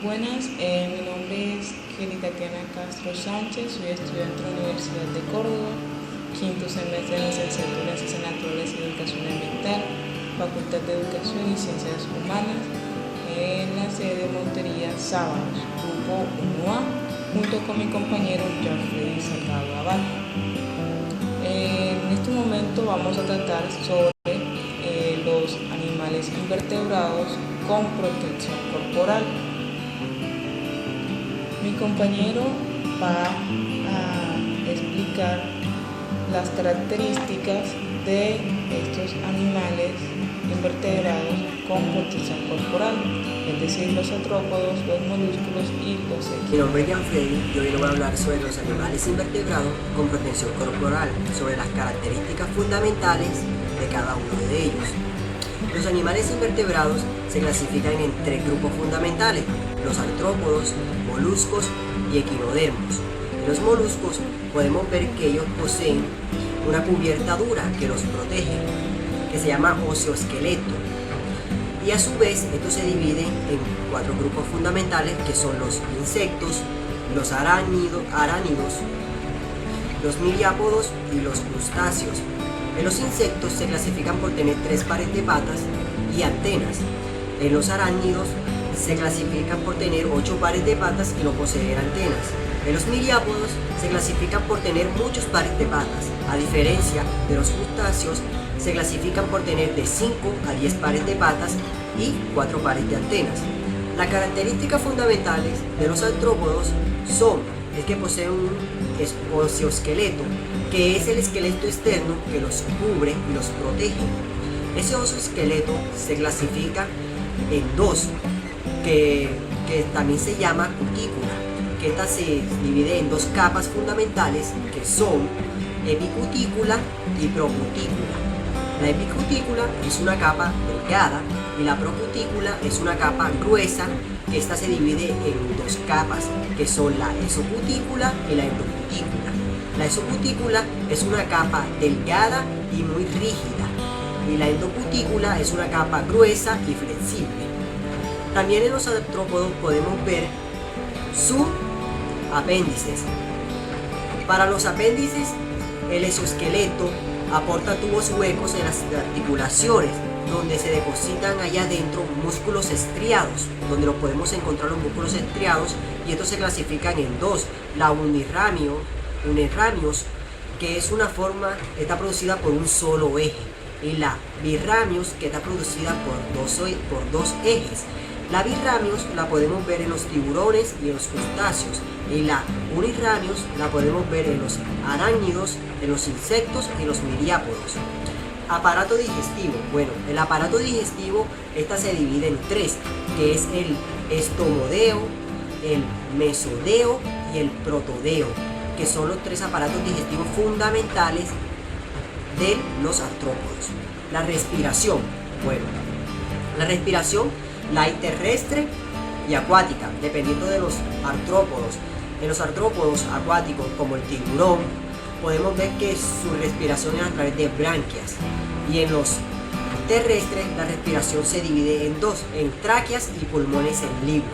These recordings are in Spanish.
buenas, mi nombre es Kelly Tatiana Castro Sánchez, soy estudiante de la Universidad de Córdoba, quinto semestre de licenciatura en Ciencias Naturales y Educación Ambiental, Facultad de Educación y Ciencias Humanas, en la sede de Montería Sábados, Grupo 1A, junto con mi compañero John Freddy Salgado Abad. En este momento vamos a tratar sobre los animales invertebrados con protección corporal. Mi compañero va a explicar las características de estos animales invertebrados con protección corporal, es decir, los artrópodos, los moluscos y los equinos. Mi nombre es Jan Freddy y hoy le voy a hablar sobre los animales invertebrados con protección corporal, sobre las características fundamentales de cada uno de ellos. Los animales invertebrados se clasifican en tres grupos fundamentales: los artrópodos, moluscos y equinodermos. En los moluscos podemos ver que ellos poseen una cubierta dura que los protege, que se llama osteoesqueleto. Y a su vez, estos se dividen en cuatro grupos fundamentales, que son los insectos, los arácnidos, los miriápodos y los crustáceos. En los insectos se clasifican por tener tres pares de patas y antenas. En los arácnidos se clasifican por tener 8 pares de patas y no poseer antenas. En los miriápodos se clasifican por tener muchos pares de patas. A diferencia de los crustáceos, se clasifican por tener de 5 a 10 pares de patas y 4 pares de antenas. Las características fundamentales de los artrópodos es que poseen un osteoesqueleto, que es el esqueleto externo que los cubre y los protege. Ese osteoesqueleto se clasifica en dos, que también se llama cutícula, que esta se divide en dos capas fundamentales, que son epicutícula y procutícula. La epicutícula es una capa delgada y la procutícula es una capa gruesa, que esta se divide en dos capas, que son la esocutícula y la endocutícula. La esocutícula es una capa delgada y muy rígida, y la endocutícula es una capa gruesa y flexible. También en los artrópodos podemos ver sus apéndices. Para los apéndices, el exoesqueleto aporta tubos huecos en las articulaciones, donde se depositan allá adentro músculos estriados, donde los podemos encontrar los músculos estriados, y estos se clasifican en dos: la unirramios, que es una forma, está producida por un solo eje, y la birramios, que está producida por dos ejes. La birramios la podemos ver en los tiburones y en los crustáceos, y la unirramios la podemos ver en los arácnidos, en los insectos y en los miriápodos. Aparato digestivo. Bueno, el aparato digestivo, esta se divide en tres, que es el estomodeo, el mesodeo y el protodeo, que son los tres aparatos digestivos fundamentales de los artrópodos. La respiración. Bueno, la respiración la hay terrestre y acuática, dependiendo de los artrópodos. En los artrópodos acuáticos, como el tiburón, podemos ver que su respiración es a través de branquias, y en los terrestres la respiración se divide en dos, en tráqueas y pulmones en libro.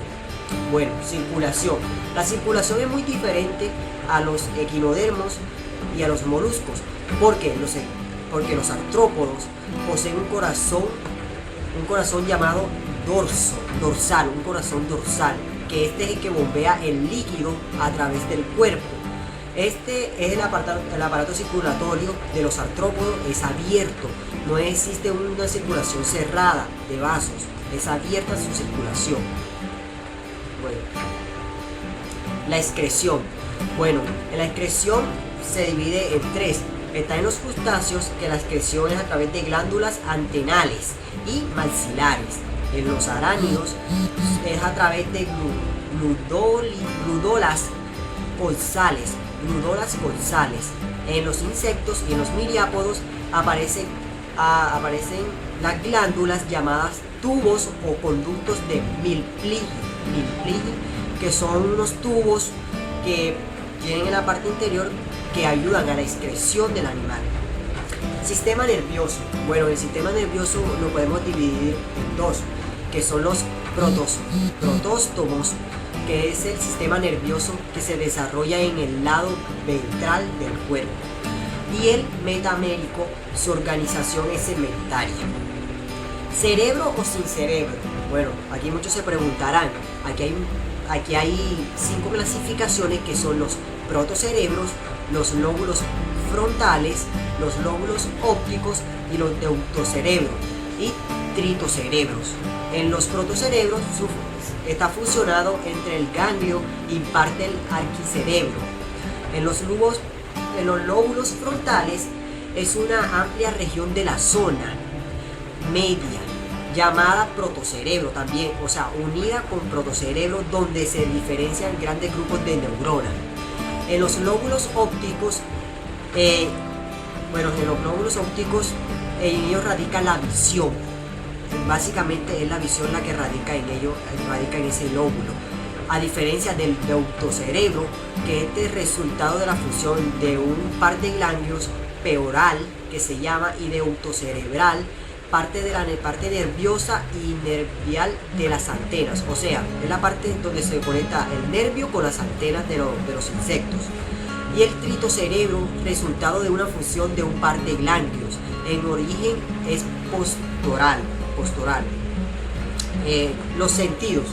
Bueno, circulación. La circulación es muy diferente a los equinodermos y a los moluscos, porque los artrópodos poseen un corazón llamado dorsal, un corazón dorsal, que este es el que bombea el líquido a través del cuerpo. Este es el aparato circulatorio de los artrópodos, es abierto, no existe una circulación cerrada de vasos, es abierta su circulación. Bueno, la excreción. Bueno, la excreción se divide en tres. Está en los crustáceos, que la excreción es a través de glándulas antenales y maxilares. En los arácnidos es a través de gludolas colzales. En los insectos y en los miriápodos aparecen las glándulas llamadas tubos o conductos de Milpighi, que son unos tubos que tienen en la parte interior que ayudan a la excreción del animal. Sistema nervioso. Bueno, el sistema nervioso lo podemos dividir en dos, que son los protóstomos, que es el sistema nervioso que se desarrolla en el lado ventral del cuerpo, y el metamérico, su organización es segmentaria. ¿Cerebro o sin cerebro? Bueno, aquí muchos se preguntarán. Aquí hay 5 clasificaciones, que son los protocerebros, los lóbulos frontales, los lóbulos ópticos y los deutocerebros y tritocerebros. En los protocerebros está fusionado entre el ganglio y parte del arquicerebro. En los lóbulos frontales es una amplia región de la zona media, llamada protocerebro también, o sea, unida con protocerebro, donde se diferencian grandes grupos de neuronas. En los lóbulos ópticos, en ellos radica la visión. Básicamente es la visión la que radica en ese lóbulo. A diferencia del deutocerebro, que es el resultado de la fusión de un par de ganglios peoral, que se llama, y deutocerebral, parte de la parte nerviosa y nervial de las antenas, o sea, es la parte donde se conecta el nervio con las antenas de los insectos. Y el tritocerebro, resultado de una fusión de un par de ganglios, en origen es postural. Los sentidos.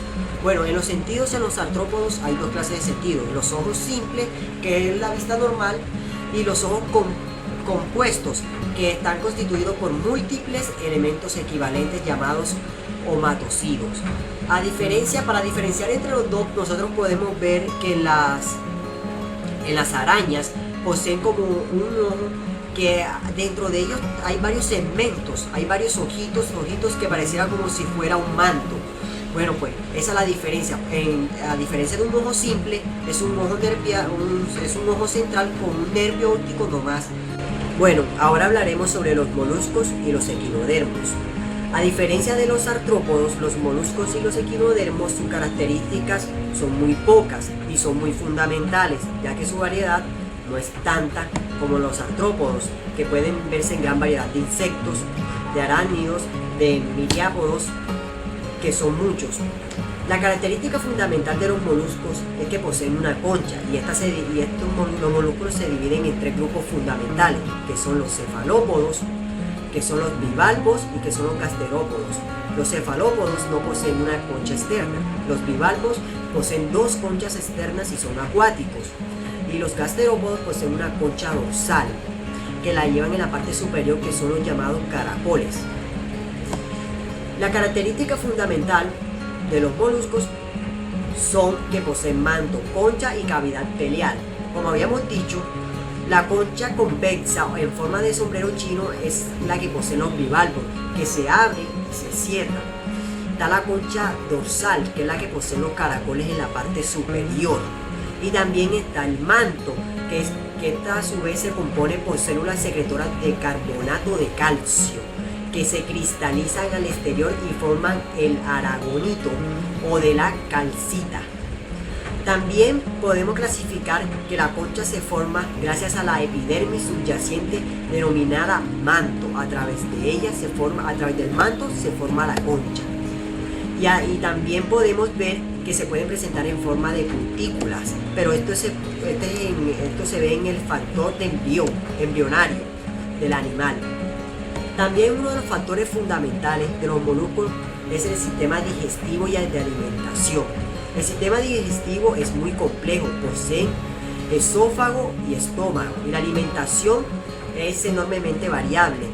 Bueno, en los sentidos, en los artrópodos hay 2 clases de sentidos: los ojos simples, que es la vista normal, y los ojos compuestos, que están constituidos por múltiples elementos equivalentes llamados omatocidos. Para diferenciar entre los dos, nosotros podemos ver que en las arañas poseen como un ojo, que dentro de ellos hay varios segmentos, hay varios ojitos que parecieran como si fuera un manto. Bueno, pues esa es la diferencia. A diferencia de un ojo simple, es un ojo central con un nervio óptico nomás. Bueno, ahora hablaremos sobre los moluscos y los equinodermos. A diferencia de los artrópodos, los moluscos y los equinodermos, sus características son muy pocas y son muy fundamentales, ya que su variedad no es tanta como los artrópodos, que pueden verse en gran variedad de insectos, de arácnidos, de miriápodos, que son muchos. La característica fundamental de los moluscos es que poseen una concha, los moluscos se dividen en 3 grupos fundamentales, que son los cefalópodos, que son los bivalvos y que son los gasterópodos. Los cefalópodos no poseen una concha externa, los bivalvos poseen 2 conchas externas y son acuáticos, y los gasterópodos poseen una concha dorsal, que la llevan en la parte superior, que son los llamados caracoles. La característica fundamental de los moluscos son que poseen manto, concha y cavidad pelial. Como habíamos dicho, la concha convexa o en forma de sombrero chino es la que poseen los bivalvos, que se abre y se cierra. Está la concha dorsal, que es la que poseen los caracoles en la parte superior. Y también está el manto, que esta a su vez se compone por células secretoras de carbonato de calcio, que se cristalizan al exterior y forman el aragonito o de la calcita. También podemos clasificar que la concha se forma gracias a la epidermis subyacente denominada manto. A través del manto se forma la concha. Y también podemos ver que se pueden presentar en forma de cutículas, pero esto se ve en el factor de embrionario del animal. También uno de los factores fundamentales de los moluscos es el sistema digestivo y el de alimentación. El sistema digestivo es muy complejo, poseen esófago y estómago, y la alimentación es enormemente variable.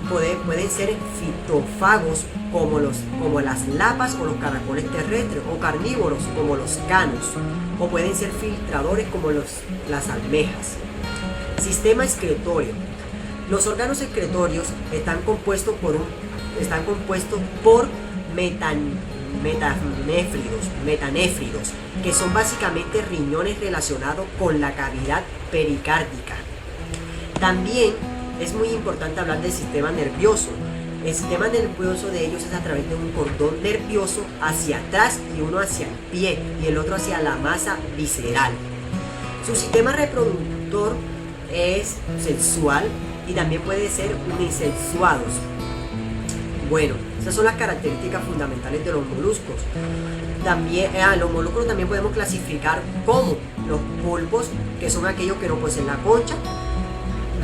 Pueden ser fitófagos como las lapas o los caracoles terrestres, o carnívoros como los canos, o pueden ser filtradores como las almejas. Sistema excretorio. Los órganos excretorios están compuestos por metanéfridos, que son básicamente riñones relacionados con la cavidad pericárdica. También es muy importante hablar del sistema nervioso. El sistema nervioso de ellos es a través de un cordón nervioso hacia atrás y uno hacia el pie y el otro hacia la masa visceral. Su sistema reproductor es sexual y también puede ser unisensuados. Bueno, esas son las características fundamentales de los moluscos. También, los moluscos también podemos clasificar como los pulpos, que son aquellos que no poseen la concha,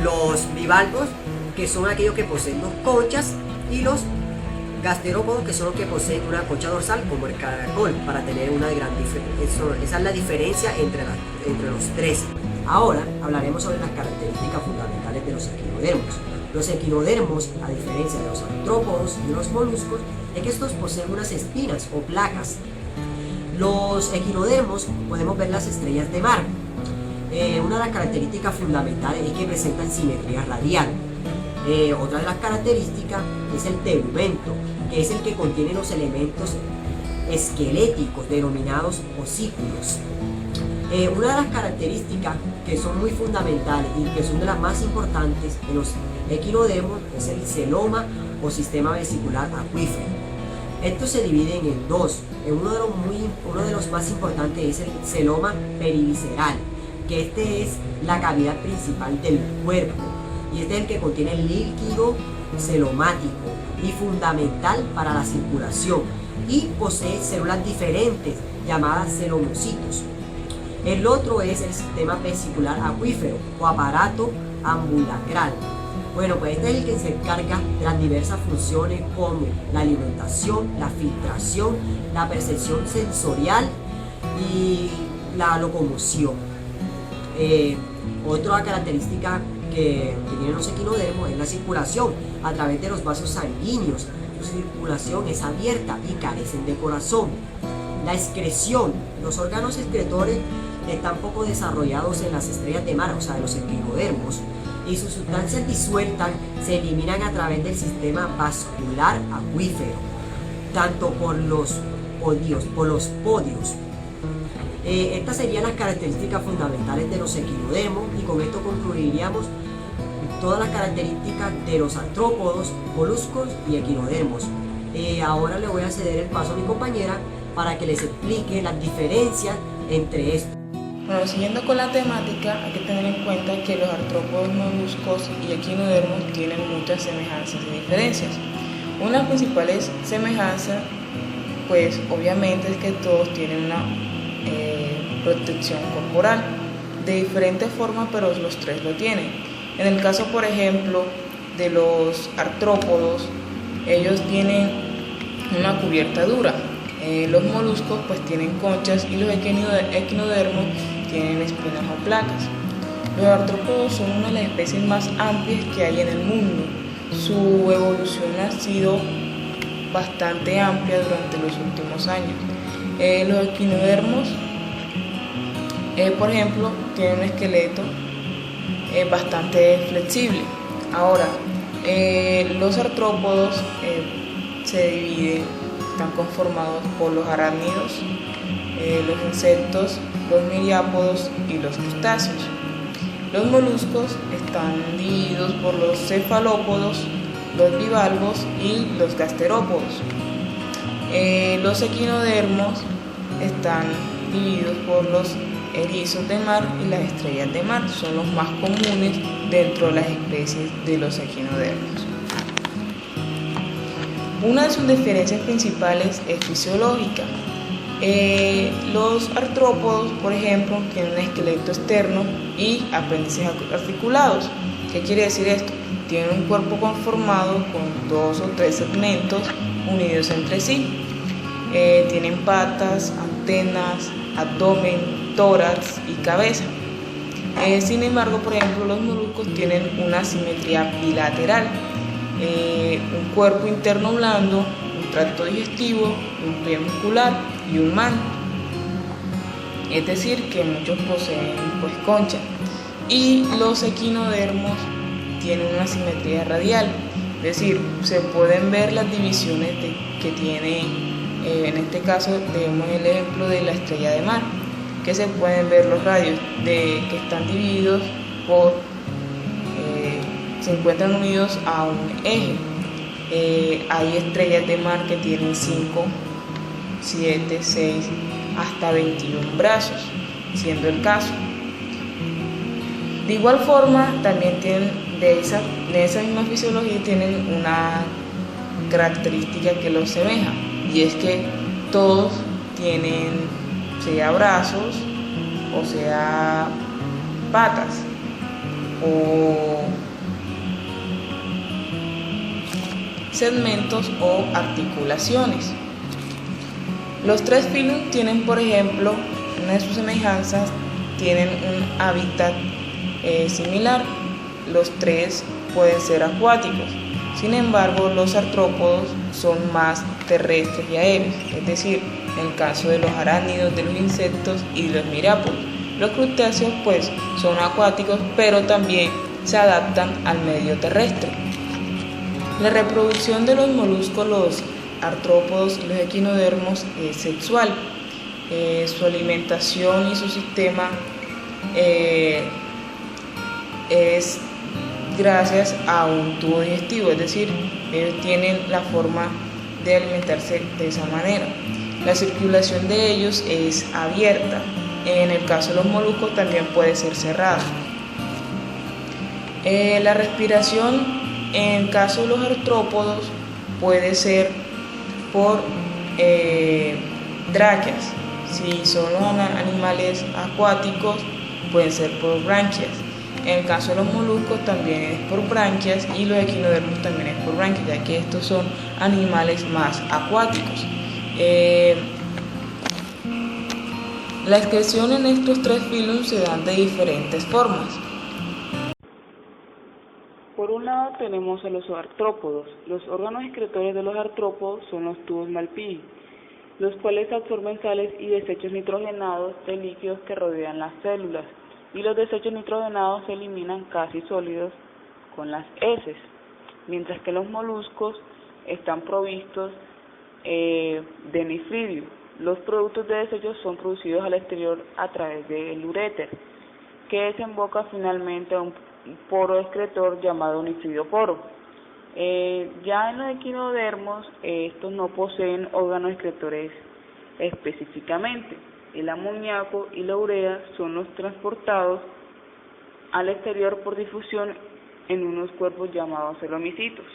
los bivalvos, que son aquellos que poseen dos conchas, y los gasterópodos, que son los que poseen una concha dorsal, como el caracol, para tener una gran diferencia. Esa es la diferencia entre los tres. Ahora hablaremos sobre las características fundamentales de los equinodermos. Los equinodermos, a diferencia de los artrópodos y los moluscos, es que estos poseen unas espinas o placas. Los equinodermos podemos ver las estrellas de mar. Una de las características fundamentales es que presentan simetría radial. Otra de las características es el tegumento, que es el que contiene los elementos esqueléticos denominados osículos. Una de las características que son muy fundamentales y que son de las más importantes en los equinodermos es el celoma o sistema vesicular acuífero. Estos se dividen en dos. Uno de los más importantes es el celoma perivisceral, que este es la cavidad principal del cuerpo y este es el que contiene el líquido celomático y fundamental para la circulación, y posee células diferentes llamadas celomocitos. El otro es el sistema vesicular acuífero o aparato ambulacral. Bueno, pues este es el que se encarga de las diversas funciones como la alimentación, la filtración, la percepción sensorial y la locomoción. Otra característica que tienen los equinodermos es la circulación a través de los vasos sanguíneos. Su circulación es abierta y carecen de corazón. La excreción, los órganos excretores están poco desarrollados en las estrellas de mar, o sea, de los equinodermos, y sus sustancias disueltas se eliminan a través del sistema vascular acuífero, tanto por los podios. Estas serían las características fundamentales de los equinodermos, y con esto concluiríamos todas las características de los artrópodos, moluscos y equinodermos. Ahora le voy a ceder el paso a mi compañera para que les explique las diferencias entre estos. Bueno, siguiendo con la temática, hay que tener en cuenta que los artrópodos, moluscos y equinodermos tienen muchas semejanzas y diferencias. Una de las principales semejanzas, pues obviamente, es que todos tienen una protección corporal de diferentes formas, pero los tres lo tienen. En el caso, por ejemplo, de los artrópodos, ellos tienen una cubierta dura. Los moluscos pues tienen conchas y los equinodermos tienen espinas o placas. Los artrópodos son una de las especies más amplias que hay en el mundo. Su evolución ha sido bastante amplia durante los últimos años. Los equinodermos, por ejemplo, tienen un esqueleto bastante flexible. Ahora, los artrópodos se dividen. Están conformados por los arácnidos, los insectos, los miriápodos y los crustáceos. Los moluscos están divididos por los cefalópodos, los bivalvos y los gasterópodos. Los equinodermos están divididos por los erizos de mar y las estrellas de mar. Son los más comunes dentro de las especies de los equinodermos. Una de sus diferencias principales es fisiológica. Los artrópodos, por ejemplo, tienen un esqueleto externo y apéndices articulados. ¿Qué quiere decir esto? Tienen un cuerpo conformado con 2 o 3 segmentos unidos entre sí. Tienen patas, antenas, abdomen, tórax y cabeza. Sin embargo, por ejemplo, los moluscos tienen una simetría bilateral. Un cuerpo interno blando, un tracto digestivo, un pie muscular y un manto. Es decir, que muchos poseen pues concha. Y los equinodermos tienen una simetría radial, es decir, se pueden ver las divisiones que tiene, en este caso tenemos el ejemplo de la estrella de mar, que se pueden ver los radios que están divididos se encuentran unidos a un eje. Hay estrellas de mar que tienen 5, 7, 6, hasta 21 brazos, siendo el caso. De igual forma, también tienen de esa misma fisiología, tienen una característica que los semeja, y es que todos tienen, sea brazos o sea patas o segmentos o articulaciones. Los tres filum tienen, por ejemplo, una de sus semejanzas, tienen un hábitat similar. Los tres pueden ser acuáticos. Sin embargo, los artrópodos son más terrestres y aéreos, es decir, en el caso de los arácnidos, de los insectos y de los mirápodos. Los crustáceos pues son acuáticos, pero también se adaptan al medio terrestre. La reproducción de los moluscos, los artrópodos y los equinodermos es sexual. Su alimentación y su sistema es gracias a un tubo digestivo, es decir, ellos tienen la forma de alimentarse de esa manera. La circulación de ellos es abierta. En el caso de los moluscos también puede ser cerrada. La respiración en el caso de los artrópodos puede ser por tráqueas. Si son los animales acuáticos, pueden ser por branquias. En el caso de los moluscos también es por branquias, y los equinodermos también es por branquias, ya que estos son animales más acuáticos. La excreción en estos tres filum se dan de diferentes formas. Por un lado tenemos a los artrópodos. Los órganos excretores de los artrópodos son los tubos Malpighi, los cuales absorben sales y desechos nitrogenados de líquidos que rodean las células, y los desechos nitrogenados se eliminan casi sólidos con las heces, mientras que los moluscos están provistos de nefridio. Los productos de desechos son producidos al exterior a través del uréter, que desemboca finalmente a un poro excretor llamado nefridioporo. Ya en los equinodermos, estos no poseen órganos excretores específicamente. El amoníaco y la urea son los transportados al exterior por difusión en unos cuerpos llamados celomicitos.